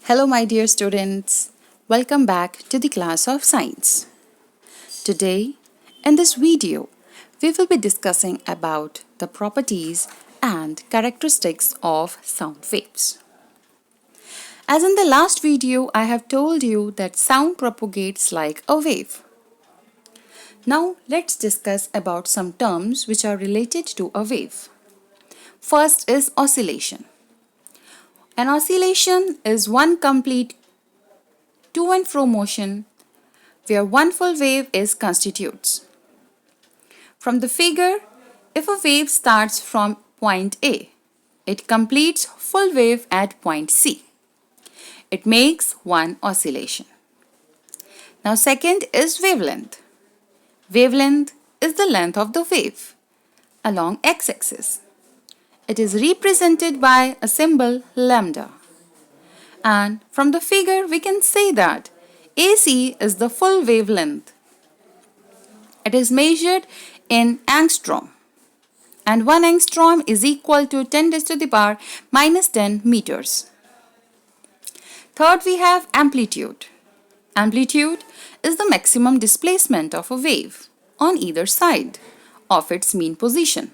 Hello, my dear students. Welcome back to the class of science. Today, in this video, we will be discussing about the properties and characteristics of sound waves. As in the last video, I have told you that sound propagates like a wave. Now, let's discuss about some terms which are related to a wave. First is oscillation. An oscillation is one complete to and fro motion where one full wave is constitutes. From the figure, if a wave starts from point A, it completes full wave at point C. It makes one oscillation. Now second is wavelength. Wavelength is the length of the wave along x-axis. It is represented by a symbol lambda. And from the figure we can say that AC is the full wavelength. It is measured in angstrom. And 1 angstrom is equal to 10 raised to the power minus 10 meters. Third, we have amplitude. Amplitude is the maximum displacement of a wave on either side of its mean position.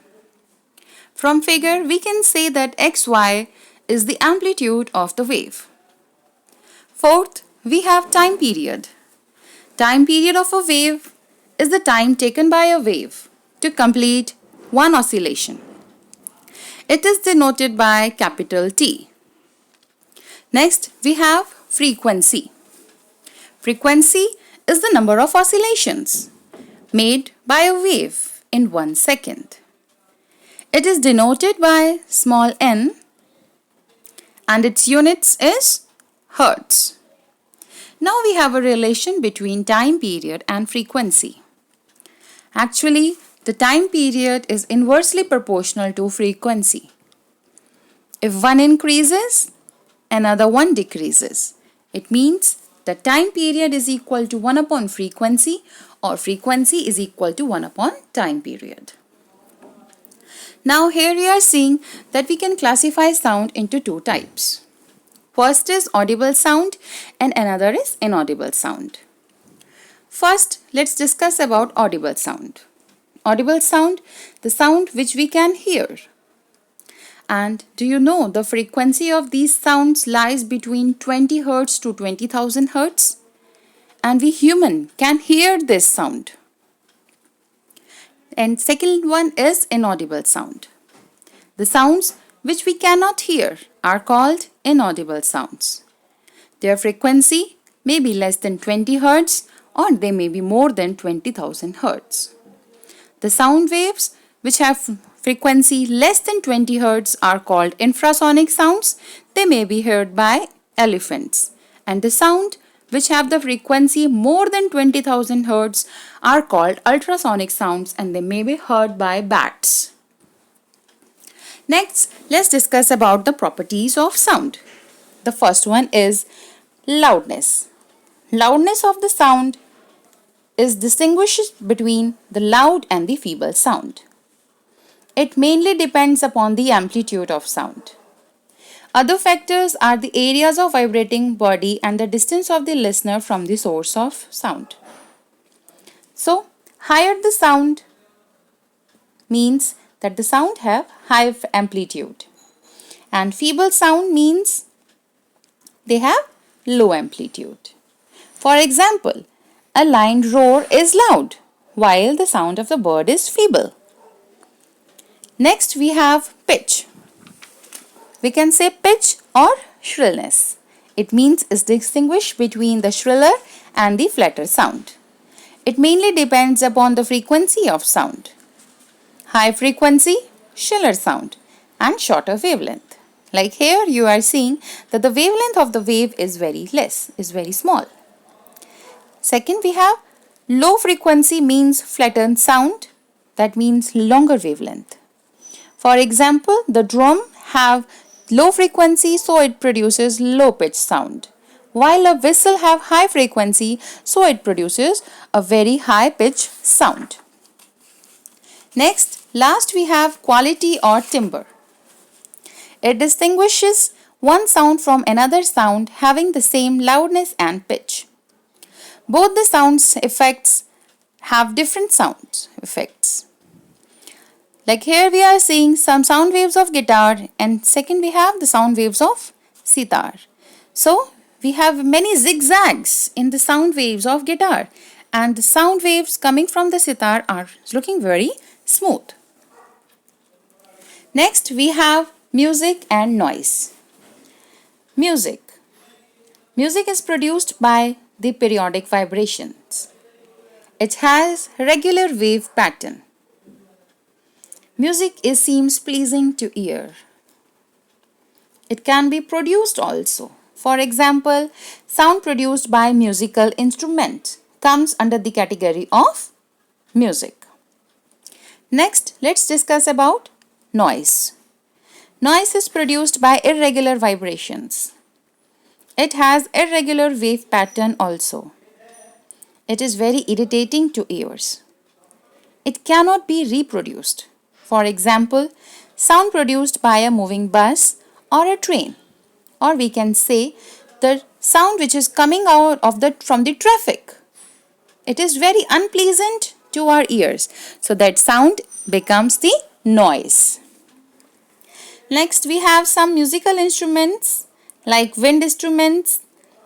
From figure, we can say that xy is the amplitude of the wave. Fourth, we have time period. Time period of a wave is the time taken by a wave to complete one oscillation. It is denoted by capital T. Next, we have frequency. Frequency is the number of oscillations made by a wave in 1 second. It is denoted by small n and its units is hertz. Now we have a relation between time period and frequency. Actually, the time period is inversely proportional to frequency. If one increases, another one decreases. It means the time period is equal to 1 upon frequency or frequency is equal to 1 upon time period. Now here we are seeing that we can classify sound into two types. First is audible sound and another is inaudible sound. First, let's discuss about audible sound. Audible sound, the sound which we can hear. And do you know the frequency of these sounds lies between 20 Hz to 20,000 Hz? And we human can hear this sound. And second one is inaudible sound. The sounds which we cannot hear are called inaudible sounds. Their frequency may be less than 20 Hz or they may be more than 20,000 Hz. The sound waves which have frequency less than 20 Hz are called infrasonic sounds. They may be heard by elephants. And the sound which have the frequency more than 20,000 Hz are called ultrasonic sounds and they may be heard by bats. Next, let's discuss about the properties of sound. The first one is loudness. Loudness of the sound is distinguished between the loud and the feeble sound. It mainly depends upon the amplitude of sound. Other factors are the areas of vibrating body and the distance of the listener from the source of sound. So, higher the sound means that the sound have high amplitude. And feeble sound means they have low amplitude. For example, a lion's roar is loud while the sound of the bird is feeble. Next we have pitch. We can say pitch or shrillness. It means is distinguished between the shriller and the flatter sound. It mainly depends upon the frequency of sound. High frequency, shriller sound and shorter wavelength. Like here you are seeing that the wavelength of the wave is very less, is very small. Second we have low frequency means flattened sound, that means longer wavelength. For example, the drum have low frequency so it produces low pitch sound, while a whistle have high frequency so it produces a very high pitch sound. Next, last we have quality or timbre. It distinguishes one sound from another sound having the same loudness and pitch. Both the sounds effects have different sound effects. Like here we are seeing some sound waves of guitar, and second we have the sound waves of sitar. So we have many zigzags in the sound waves of guitar, and the sound waves coming from the sitar are looking very smooth. Next we have music and noise. Music. Music is produced by the periodic vibrations. It has regular wave pattern. Music seems pleasing to ear. It can be produced also. For example, sound produced by musical instrument comes under the category of music. Next, let's discuss about noise. Noise is produced by irregular vibrations. It has irregular wave pattern also. It is very irritating to ears. It cannot be reproduced. For example, sound produced by a moving bus or a train, or we can say the sound which is coming out of from the traffic. It is very unpleasant to our ears, so that sound becomes the noise. Next we have some musical instruments like wind instruments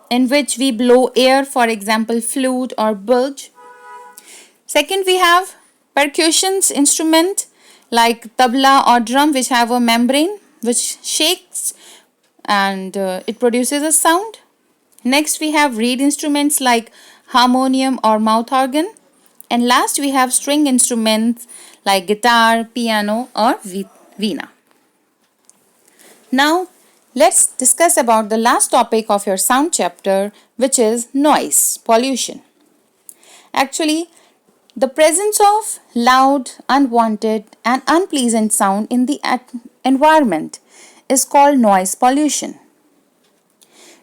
in which we blow air, for example flute or bilge. Second we have percussion instrument like tabla or drum, which have a membrane which shakes and it produces a sound. Next we have reed instruments like harmonium or mouth organ, and last we have string instruments like guitar, piano or veena. Now let's discuss about the last topic of your sound chapter, which is noise pollution. Actually, the presence of loud, unwanted and unpleasant sound in the environment is called noise pollution.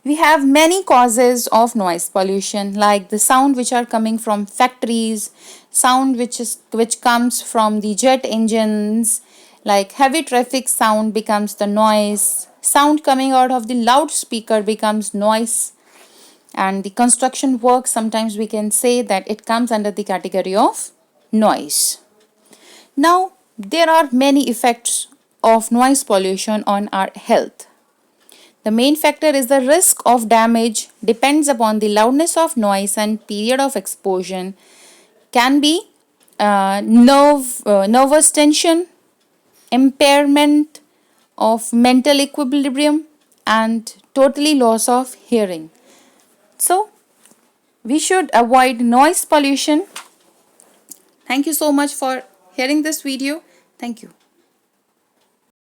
We have many causes of noise pollution, like the sound which are coming from factories, sound which comes from the jet engines, like heavy traffic sound becomes the noise, sound coming out of the loudspeaker becomes noise, and the construction work, sometimes we can say that it comes under the category of noise. Now, there are many effects of noise pollution on our health. The main factor is the risk of damage depends upon the loudness of noise and period of exposure. Can be nervous tension, impairment of mental equilibrium, and totally loss of hearing. So, we should avoid noise pollution. Thank you so much for hearing this video. Thank you.